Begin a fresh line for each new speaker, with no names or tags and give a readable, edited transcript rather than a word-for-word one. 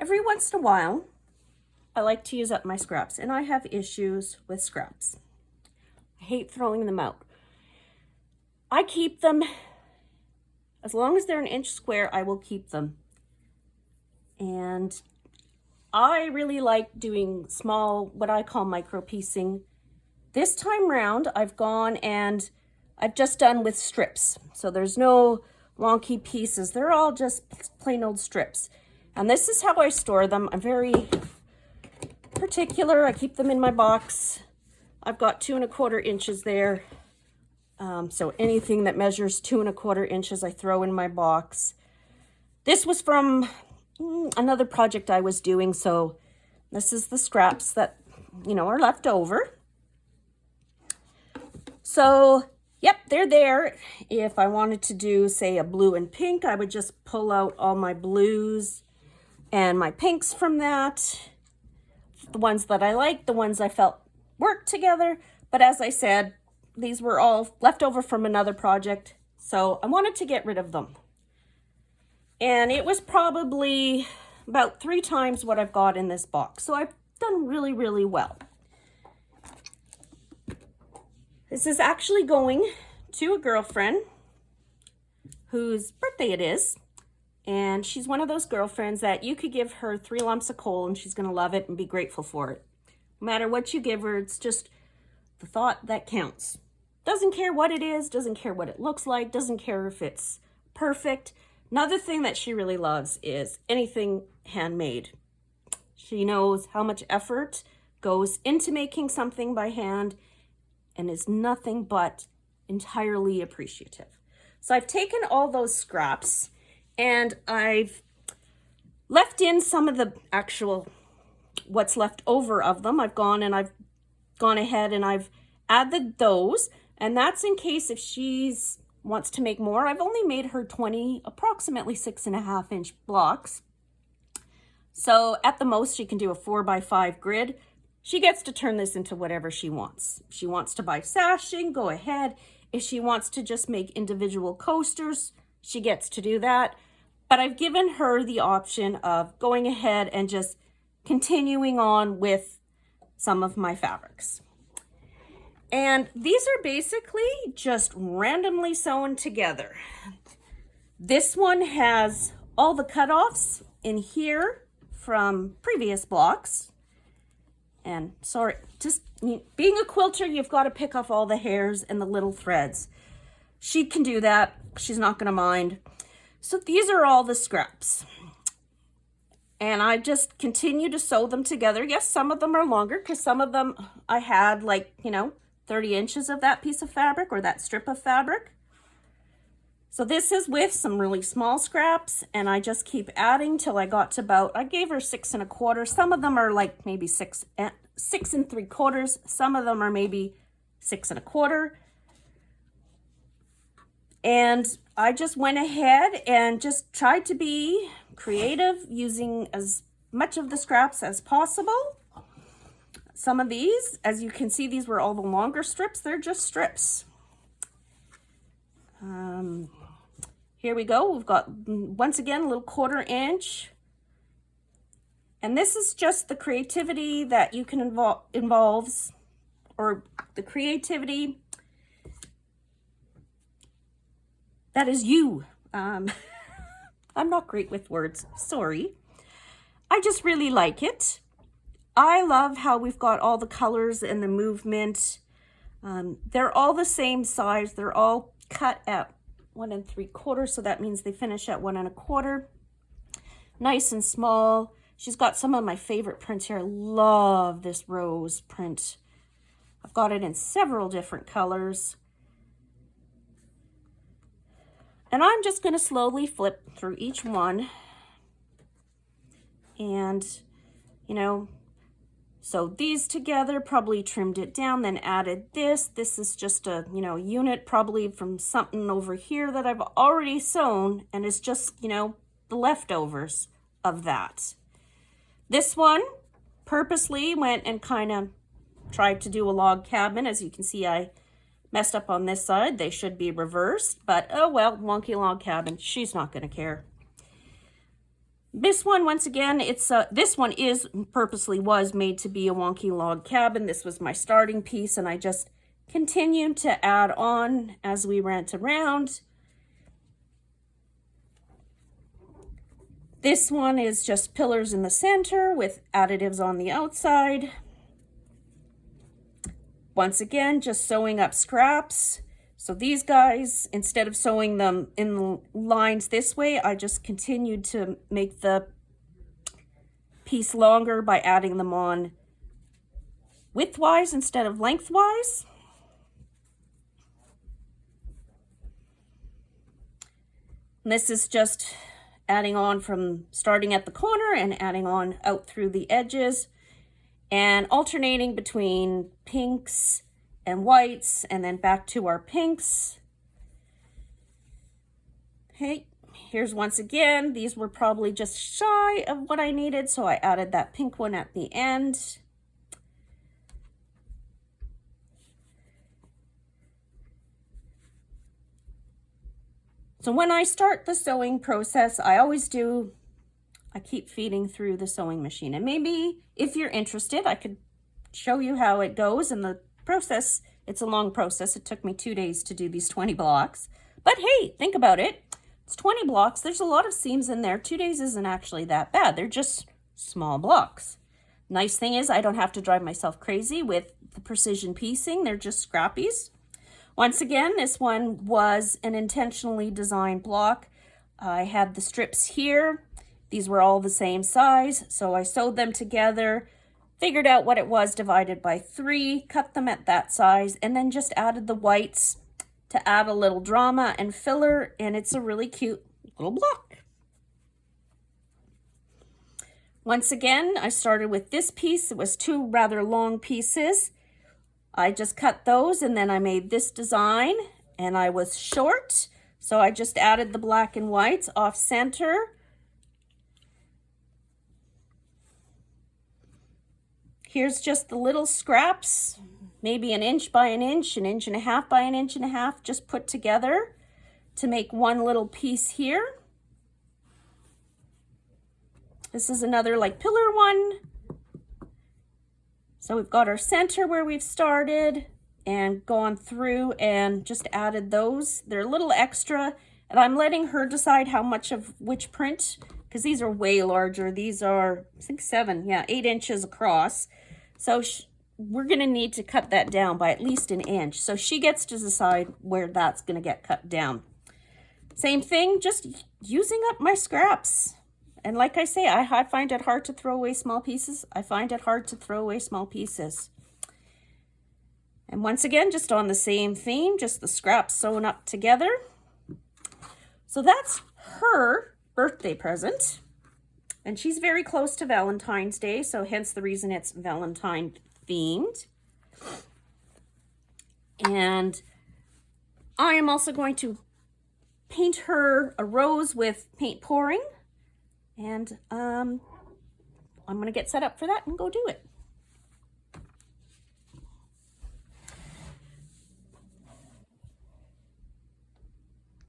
Every once in a while, I like to use up my scraps, and I have issues with scraps. I hate throwing them out. I keep them, as long as they're an inch square, I will keep them. And I really like doing small, what I call micro piecing. This time round, I've gone and I've just done with strips. So there's no wonky pieces. They're all just plain old strips. And this is how I store them. I'm very particular. I keep them in my box. I've got 2 1/4 inches there. So anything that measures 2 1/4 inches, I throw in my box. This was from another project I was doing. So this is the scraps that, are left over. So, yep, they're there. If I wanted to do, say, a blue and pink, I would just pull out all my blues and my pinks from that. The ones that I liked, the ones I felt worked together. But as I said, these were all left over from another project. So I wanted to get rid of them. And it was probably about 3 times what I've got in this box. So I've done really, really well. This is actually going to a girlfriend whose birthday it is. And she's one of those girlfriends that you could give her 3 lumps of coal and she's going to love it and be grateful for it. No matter what you give her, it's just the thought that counts. Doesn't care what it is, doesn't care what it looks like, doesn't care if it's perfect. Another thing that she really loves is anything handmade. She knows how much effort goes into making something by hand and is nothing but entirely appreciative. So I've taken all those scraps and I've left in some of the actual what's left over of them. I've gone ahead and I've added those, and that's in case if she's wants to make more. I've only made her 20 approximately 6.5 inch blocks. So at the most she can do a 4x5 grid. She gets to turn this into whatever she wants. If she wants to buy sashing, go ahead. If she wants to just make individual coasters, she gets to do that. But I've given her the option of going ahead and just continuing on with some of my fabrics. And these are basically just randomly sewn together. This one has all the cutoffs in here from previous blocks. And sorry, just being a quilter, you've got to pick off all the hairs and the little threads. She can do that. She's not going to mind. So these are all the scraps. And I just continue to sew them together. Yes, some of them are longer because some of them I had 30 inches of that piece of fabric or that strip of fabric. So this is with some really small scraps, and I just keep adding till I got to about, I gave her 6 1/4. Some of them are like maybe 6 3/4. Some of them are maybe 6 1/4. And I just went ahead and just tried to be creative using as much of the scraps as possible. Some of these, as you can see, these were all the longer strips. They're just strips. Here we go. We've got, once again, a little 1/4 inch. And this is just the creativity that you can involves, or the creativity that is you. I'm not great with words, sorry. I just really like it. I love how we've got all the colors and the movement. They're all the same size. They're all cut at 1 3/4, so that means they finish at 1 1/4. Nice and small. She's got some of my favorite prints here. I love this rose print. I've got it in several different colors. And I'm just going to slowly flip through each one. And, so these together, probably trimmed it down, then added this. This is just a, unit probably from something over here that I've already sewn, and it's just, the leftovers of that. This one purposely went and kind of tried to do a log cabin. As you can see, I messed up on this side. They should be reversed, but oh well, wonky log cabin. She's not going to care. This one, once again, this one purposely was made to be a wonky log cabin. This was my starting piece, and I just continued to add on as we went around. This one is just pillars in the center with additives on the outside. Once again, just sewing up scraps. So these guys, instead of sewing them in lines this way, I just continued to make the piece longer by adding them on widthwise instead of lengthwise. And this is just adding on from starting at the corner and adding on out through the edges and alternating between pinks and whites and then back to our pinks. Okay, here's once again, these were probably just shy of what I needed, so I added that pink one at the end. So when I start the sewing process, I keep feeding through the sewing machine. And maybe if you're interested, I could show you how it goes in the process. It's a long process. It took me 2 days to do these 20 blocks. But hey, think about it. It's 20 blocks. There's a lot of seams in there. 2 days isn't actually that bad. They're just small blocks. Nice thing is I don't have to drive myself crazy with the precision piecing. They're just scrappies. Once again, this one was an intentionally designed block. I had the strips here. These were all the same size, so I sewed them together, figured out what it was divided by 3, cut them at that size, and then just added the whites to add a little drama and filler, and it's a really cute little block. Once again, I started with this piece. It was 2 rather long pieces. I just cut those and then I made this design, and I was short, so I just added the black and whites off center. Here's just the little scraps, maybe 1 inch by 1 inch, 1.5 inches by 1.5 inches, just put together to make one little piece here. This is another like pillar one. So we've got our center where we've started and gone through and just added those. They're a little extra, and I'm letting her decide how much of which print, because these are way larger. These are, I think 8 inches across. So we're going to need to cut that down by at least 1 inch. So she gets to decide where that's going to get cut down. Same thing, just using up my scraps. And like I say, I find it hard to throw away small pieces. I find it hard to throw away small pieces. And once again, just on the same theme, just the scraps sewn up together. So that's her birthday present. And she's very close to Valentine's Day, so hence the reason it's Valentine themed. And I am also going to paint her a rose with paint pouring. And I'm going to get set up for that and go do it.